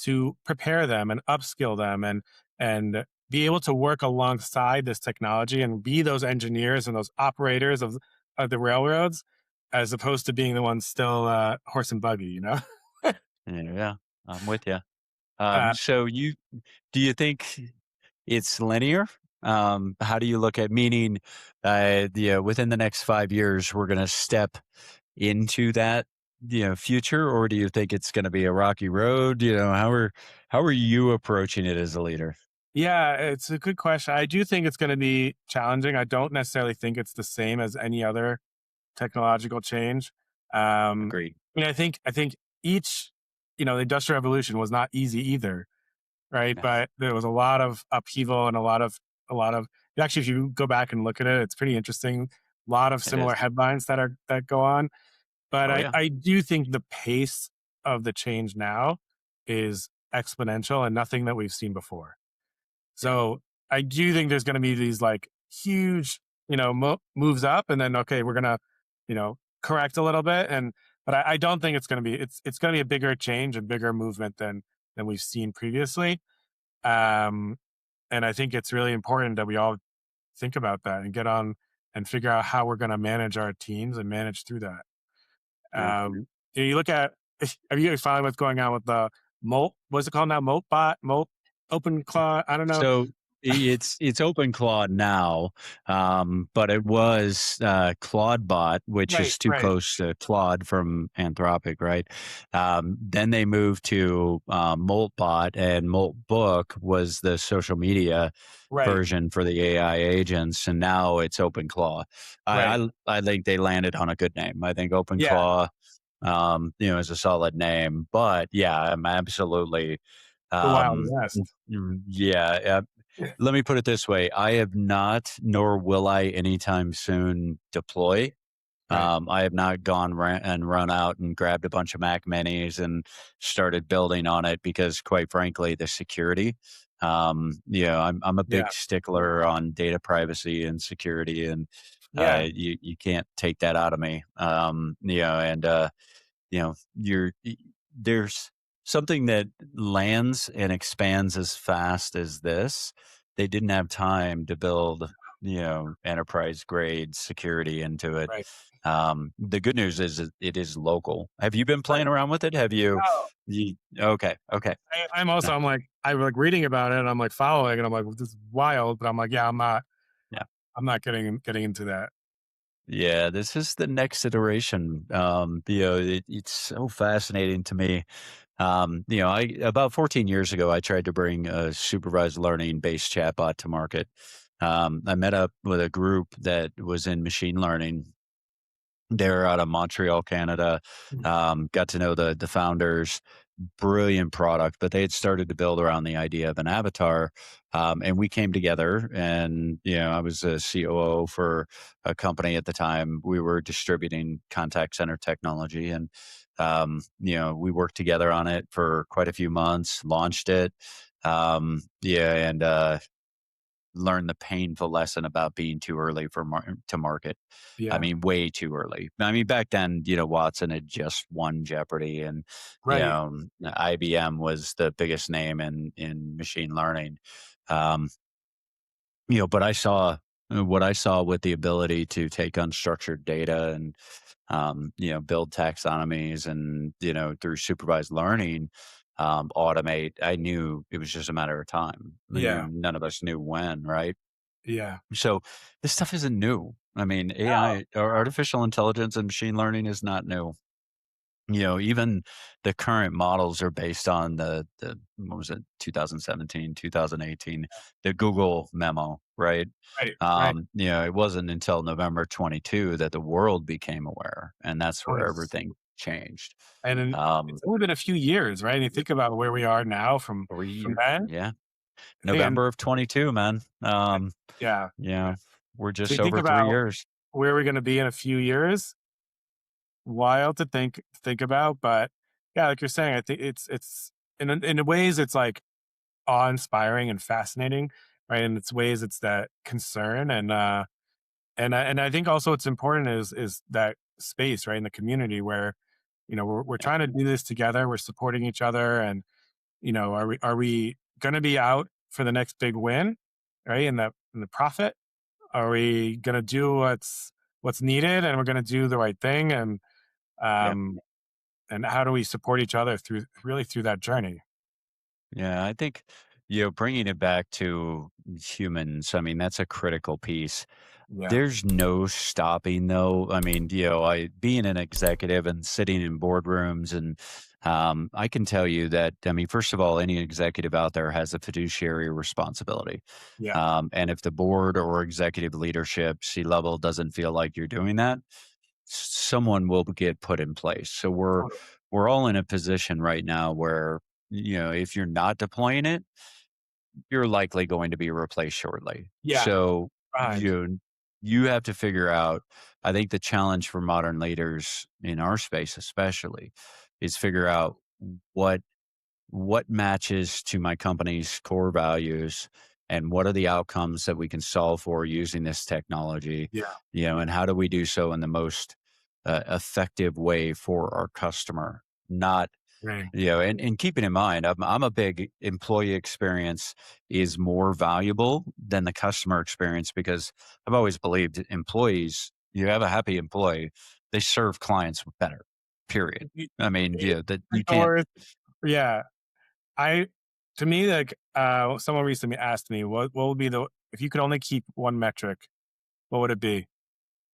to prepare them and upskill them and be able to work alongside this technology and be those engineers and those operators of the railroads, as opposed to being the ones still horse and buggy, Yeah, I'm with you. uh, So do you think it's linear? How do you look at, meaning, within the next 5 years, we're going to step into that, future, or do you think it's going to be a rocky road? How are you approaching it as a leader? yeah, it's a good question. I do think it's going to be challenging. I don't necessarily think it's the same as any other technological change. Agreed. I think each, the industrial revolution was not easy either, right? Yeah, But there was a lot of upheaval and a lot of actually, if you go back and look at it, it's pretty interesting. A lot of it is. similar headlines that go on. But Oh I, yeah. I do think the pace of the change now is exponential and nothing that we've seen before. Yeah. So I do think there's going to be these like huge, moves up, and then okay, we're gonna, correct a little bit, but I don't think it's going to be it's going to be a bigger change and bigger movement than we've seen previously. Um, and I think it's really important that we all think about that and get on and figure out how we're going to manage our teams and manage through that. Yeah. You look at, are you following what's going on with the Molt? What's it called now? Molt, Open Claw. I don't know. So it's open Claude now, but it was Claudebot, which Right, is too right, close to Claude from Anthropic, right? Then they moved to Moltbot, and Moltbook was the social media right, version for the AI agents, and now it's OpenClaw. I, right. I I think they landed on a good name. I think Yeah, OpenClaw, is a solid name. But yeah, I'm absolutely. the Wild Um, West. yeah. Let me put it this way: I have not, nor will I anytime soon, deploy. Right. I have not gone and run out and grabbed a bunch of Mac Minis and started building on it because, quite frankly, the security. I'm a Yeah, big stickler on data privacy and security, and yeah, you can't take that out of me. And there's something that lands and expands as fast as this. They didn't have time to build, enterprise grade security into it. right, The good news is it is local. Have you been playing right. around with it? Have No, okay, okay. No, I'm like reading about it, and I'm like following, and I'm like, this is wild. But I'm like, yeah, yeah. I'm not getting into that. Yeah, this is the next iteration. It's so fascinating to me. I about 14 years ago, I tried to bring a supervised learning based chatbot to market. I met up with a group that was in machine learning. They're out of Montreal, Canada. Got to know the founders. Brilliant product, but they had started to build around the idea of an avatar. And we came together, and I was a COO for a company at the time. We were distributing contact center technology, and we worked together on it for quite a few months, launched it. And learned the painful lesson about being too early for to market. I Yeah. mean, way too early. I mean, back then, Watson had just won Jeopardy, and Right. IBM was the biggest name in machine learning. Um, but I saw what I saw with the ability to take unstructured data and build taxonomies and through supervised learning, automate. I knew it was just a matter of time. Yeah. None of us knew when, right? Yeah. So this stuff isn't new. I mean, AI or artificial intelligence and machine learning is not new. Even the current models are based on the what was it, 2017, 2018, the Google memo, right? Right. Right. It wasn't until November 22 that the world became aware, and that's where Nice. everything changed. And then Um, it's only been a few years, right? And you think about where we are now from 3 years, then, yeah, and November of 22, man. yeah. Yeah, we're So just you think over 3 about years. where we're going to be in a few years. Wild to think about, but yeah, like you're saying, I think it's in ways it's like awe-inspiring and fascinating, right? In its ways, it's that concern and I think also it's important is that space, right, in the community where we're Yeah, trying to do this together, we're supporting each other, and are we going to be out for the next big win, right? In the profit, are we going to do what's needed, and we're going to do the right thing, yeah. um, and how do we support each other through that journey? Yeah, I think, bringing it back to humans, I mean, that's a critical piece. Yeah, There's no stopping though. I mean, I being an executive and sitting in boardrooms and I can tell you that, I mean, first of all, any executive out there has a fiduciary responsibility. yeah, And if the board or executive leadership, C-level, doesn't feel like you're doing that, someone will get put in place. So totally. we're all in a position right now where, if you're not deploying it, you're likely going to be replaced shortly. Yeah, So right. you have to figure out, I think the challenge for modern leaders in our space especially is figure out what what matches to my company's core values and what are the outcomes that we can solve for using this technology, Yeah, and how do we do so in the most effective way for our customer, not right. and keeping in mind, I'm a big employee experience is more valuable than the customer experience because I've always believed employees, you have a happy employee, they serve clients better, period. Y- I mean, y- that you can't. Or yeah, I to me like someone recently asked me what would be the if you could only keep one metric, what would it be?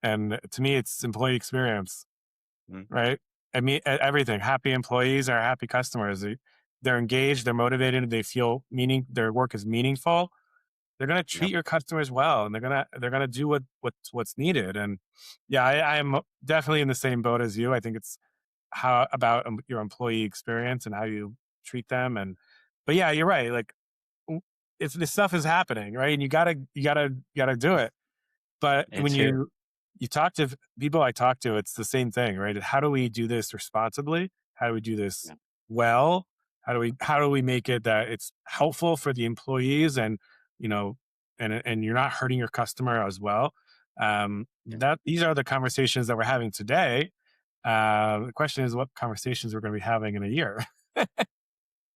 And to me, it's employee experience, Mm, right? I mean, everything. Happy employees are happy customers. They're engaged, they're motivated, they feel their work is meaningful. They're gonna treat yep, your customers well, and they're gonna do what's needed. And yeah, I am definitely in the same boat as you. I think it's how about your employee experience and how you treat them. And but yeah, you're right. Like it's this stuff is happening, right? And you gotta do it. But when it's here. you talk to people I talk to, it's the same thing, right? How do we do this responsibly? How do we do this Yeah, well? How do we make it that it's helpful for the employees and you know and you're not hurting your customer as well? yeah. That these are the conversations that we're having today. The question is what conversations we're going to be having in a year.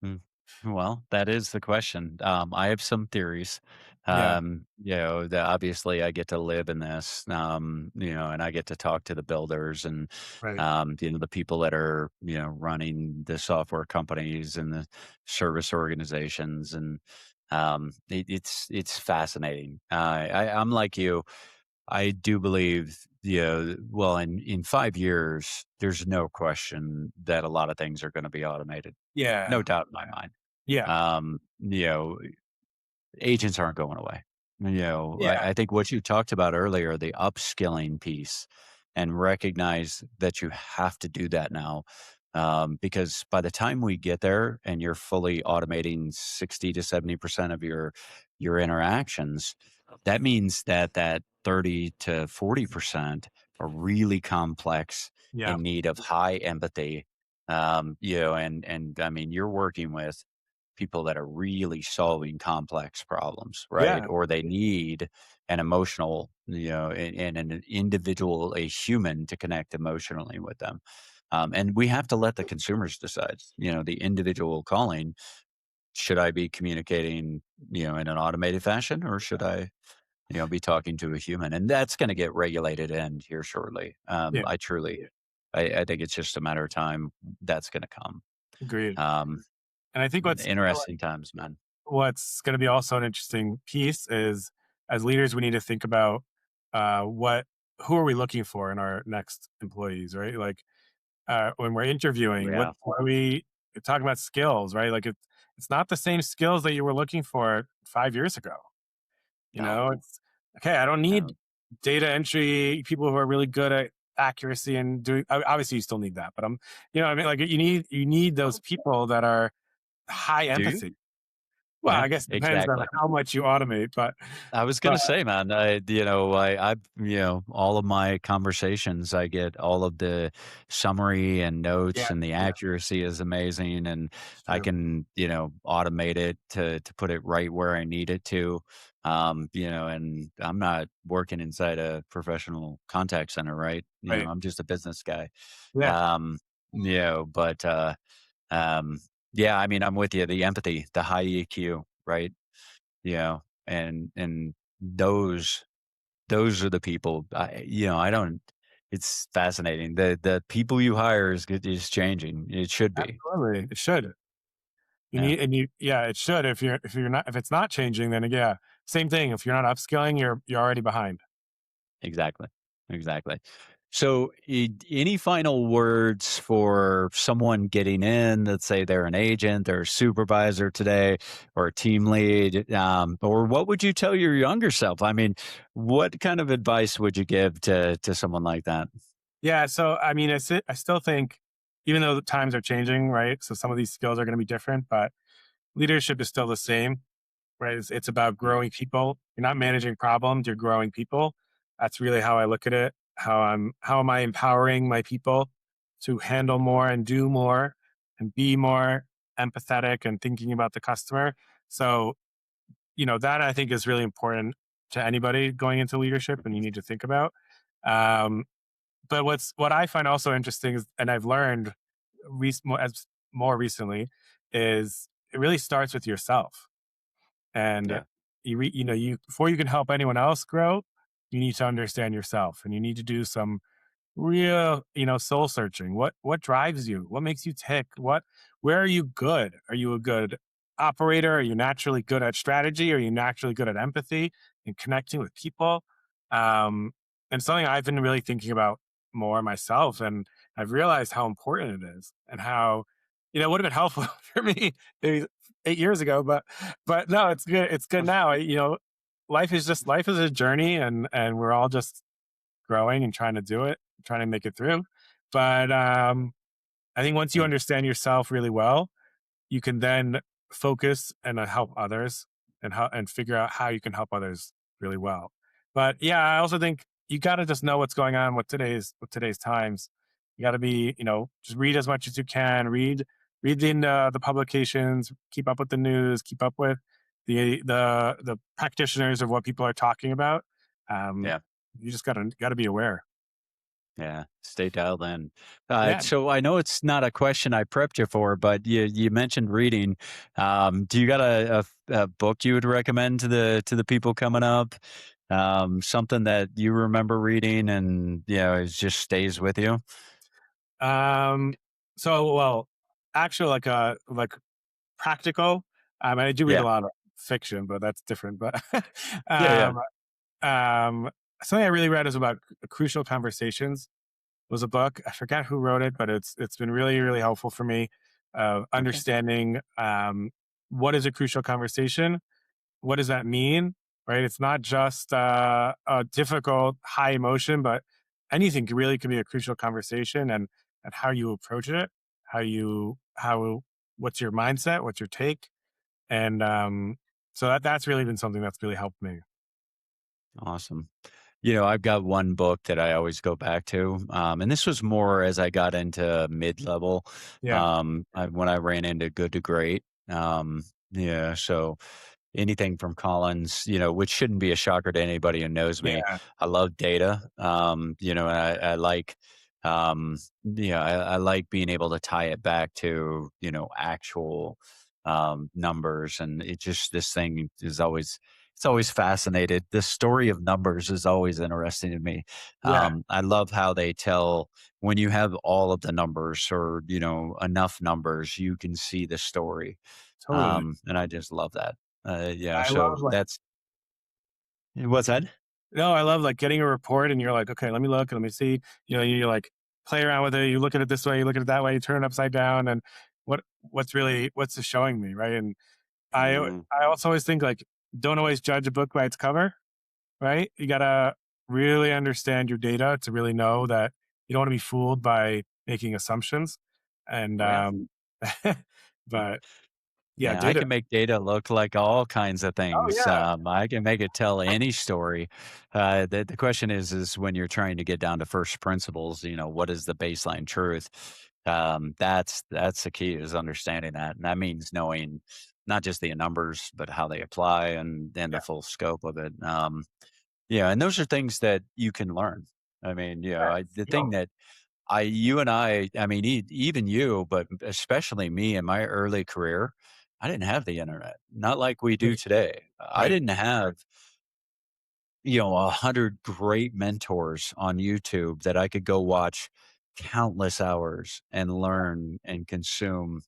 Mm. Well, that is the question. I have some theories. Yeah, That obviously I get to live in this, and I get to talk to the builders and, right. the people that are, running the software companies and the service organizations. And it's fascinating. I'm like you. I do believe, well, in 5 years, there's no question that a lot of things are going to be automated. No Yeah, doubt in my mind. yeah, Um, you know, Agents aren't going away. yeah, I think what you talked about earlier, the upskilling piece, and recognize that you have to do that now. Because by the time we get there and you're fully automating 60 to 70% of your interactions, that means that 30 to 40% are really complex yeah, in need of high empathy. And I mean, you're working with people that are really solving complex problems, right? Yeah, Or they need an emotional, and an individual, a human to connect emotionally with them. And we have to let the consumers decide, the individual calling, should I be communicating, in an automated fashion, or should I, be talking to a human? And that's going to get regulated in here shortly. yeah, I think it's just a matter of time that's going to come. agreed. Um, And I think Interesting times, man. what's going to be also an interesting piece is, as leaders, we need to think about what who are we looking for in our next employees, right? Like when we're interviewing, Yeah. what are we talking about skills, right? Like it's not the same skills that you were looking for 5 years ago. No, It's okay. I don't no. need data entry people who are really good at accuracy and doing. Obviously, you still need that, but I mean, like you need those people that are high Do you? empathy. Well, Yeah, I guess it depends on exactly. how much you automate, I was but gonna say, man, all of my conversations, I get all of the summary and yeah, notes, and the accuracy is amazing, and it's I true. can, automate it to put it right where I need it to. And I'm not working inside a professional contact center, right? Right. I'm just a business guy. Yeah. Um, but um, yeah, I mean, I'm with you. The empathy, the high EQ, right? And those are the people. I don't. It's fascinating. The people you hire is changing. It should be. Absolutely. It should. You Yeah, need and you yeah, it should. If it's not changing, then yeah, same thing. If you're not upskilling, you're already behind. exactly, exactly. So, any final words for someone getting in? Let's say they're an agent, they're a supervisor today, or a team lead. Or what would you tell your younger self? I mean, what kind of advice would you give to someone like that? Yeah, so I mean, I still think even though the times are changing, right? So some of these skills are going to be different, but leadership is still the same, right? It's about growing people. You're not managing problems, you're growing people. That's really how I look at it. How am I empowering my people to handle more and do more and be more empathetic and thinking about the customer. So, that I think is really important to anybody going into leadership and you need to think about. Um, but what I find also interesting is, and I've learned more recently, is it really starts with yourself. And Yeah, you before you can help anyone else grow, you need to understand yourself, and you need to do some real, soul searching. What drives you? What makes you tick? Where are you good? Are you a good operator? Are you naturally good at strategy? Are you naturally good at empathy and connecting with people? Um, and something I've been really thinking about more myself, and I've realized how important it is, and how it would have been helpful for me maybe 8 years ago, but no, it's good. It's good now. Life is a journey, and we're all just growing and trying to do it, trying to make it through. But I think once you yeah, understand yourself really well, you can then focus and help others and figure out how you can help others really well. But yeah, I also think you got to just know what's going on with today's times. You got to be, just read as much as you can. Read the publications, keep up with the news, keep up with the practitioners of what people are talking about. Um, yeah. you just gotta be aware. Yeah, stay dialed in. Yeah. So I know it's not a question I prepped you for, but you mentioned reading. Do you got a book you would recommend to the people coming up? Something that you remember reading and it just stays with you. Um. So well, actual like practical. I do read a Yeah, lot of fiction, but that's different. But yeah, yeah. um, um, something I really read is about crucial conversations. Was a book. I forgot who wrote it, but it's been really really helpful for me. Okay. Understanding what is a crucial conversation, what does that mean? Right? It's not just a difficult high emotion, but anything really can be a crucial conversation, and how you approach it, how what's your mindset, what's your take, and so that's really been something that's really helped me. Awesome. I've got one book that I always go back to, and this was more as I got into mid level. Yeah. When I ran into Good to Great. Yeah, so anything from Collins, which shouldn't be a shocker to anybody who knows me. Yeah, I love data. I like, um, I like being able to tie it back to, actual numbers. And it just, this thing is always, it's always fascinated. The story of numbers is always interesting to me. yeah, I love how they tell when you have all of the numbers or, enough numbers, you can see the story. totally. And I just love that. I So love like that's what's that? no, I love like getting a report and you're like, okay, let me look, let me see. You like play around with it. You look at it this way, you look at it that way, you turn it upside down, and what's it showing me, right? And Mm, I also always think like don't always judge a book by its cover, right? You gotta really understand your data to really know that you don't want to be fooled by making assumptions. And yeah. but yeah, Yeah, I data. can make data look like all kinds of Oh things. yeah, I can make it tell any story. The question is when you're trying to get down to first principles, what is the baseline truth? That's the key is understanding that, and that means knowing not just the numbers, but how they apply and the yeah, full scope of it. Yeah, and those are things that you can learn. I mean, the thing no, that you and I mean, even you, but especially me in my early career, I didn't have the internet, not like we do right, today. I right, didn't have, 100 great mentors on YouTube that I could go watch countless hours and learn and consume.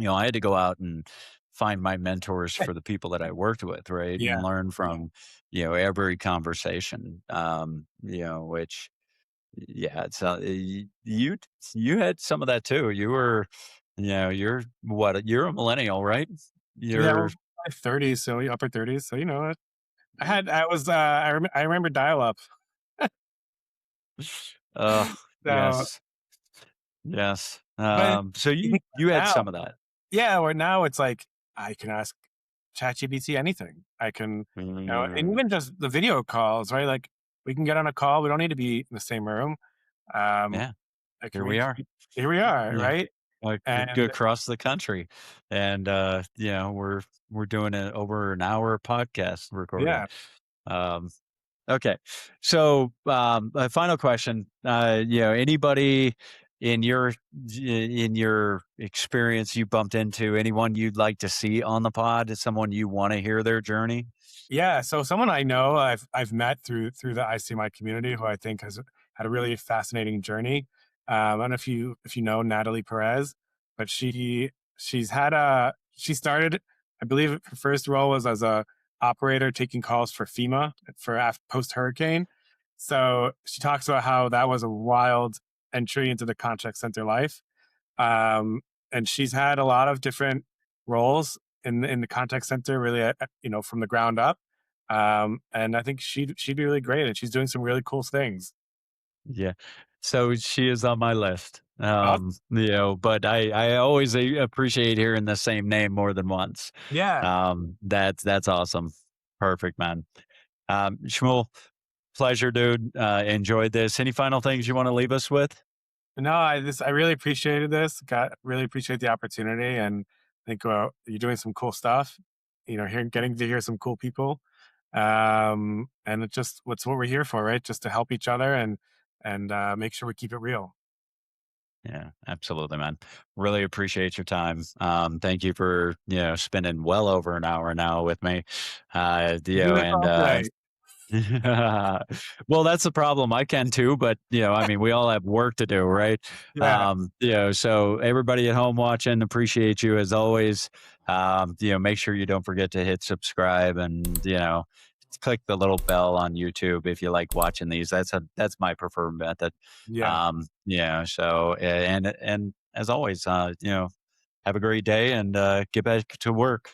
I had to go out and find my mentors for the people that I worked with, right? yeah, And learn yeah. from, every conversation, which yeah, it's you had some of that too. You were, you're what? You're a millennial, right? Yeah, You're well, my 30s, so upper 30s. So I remember dial up. So, yes, yes. but So you you think you had now, some of that. yeah, or now it's like I can ask ChatGPT anything. I can, and Mm, even just the video calls, right? Like we can get on a call. We don't need to be in the same room. Um, yeah, like here we are. here we are, Yeah, right? like go And across the country, and we're doing it over an hour podcast recording. yeah, Um, Okay. So, a final question. Anybody in your experience you bumped into, anyone you'd like to see on the pod? Is someone you want to hear their journey? yeah. So someone I know I've met through the ICMI community who I think has had a really fascinating journey. I don't know if you know Natalie Perez, but she started, I believe her first role was as a operator taking calls for FEMA for post hurricane. So she talks about how that was a wild entry into the contact center life. Um, and she's had a lot of different roles in the contact center, really, from the ground up. And I think she'd be really great, and she's doing some really cool things. Yeah. So she is on my list. Awesome. But I always appreciate hearing the same name more than once. Yeah. That's awesome. Perfect, man. Shmuel, pleasure, dude. Enjoyed this. Any final things you want to leave us with? No, I really appreciated this. Got really appreciate the opportunity, and I think you're doing some cool stuff. Getting to hear some cool people, and it's just what's what we're here for, right? Just to help each other and make sure we keep it real. Yeah, absolutely, man. Really appreciate your time. Thank you for spending well over an hour now with me. We do this And all day. well, that's the problem. I can too, but I mean, we all have work to do, right? Yeah, So everybody at home watching, appreciate you as always. Make sure you don't forget to hit subscribe and click the little bell on YouTube if you like watching these. That's my preferred method. yeah. So and as always, have a great day and get back to work.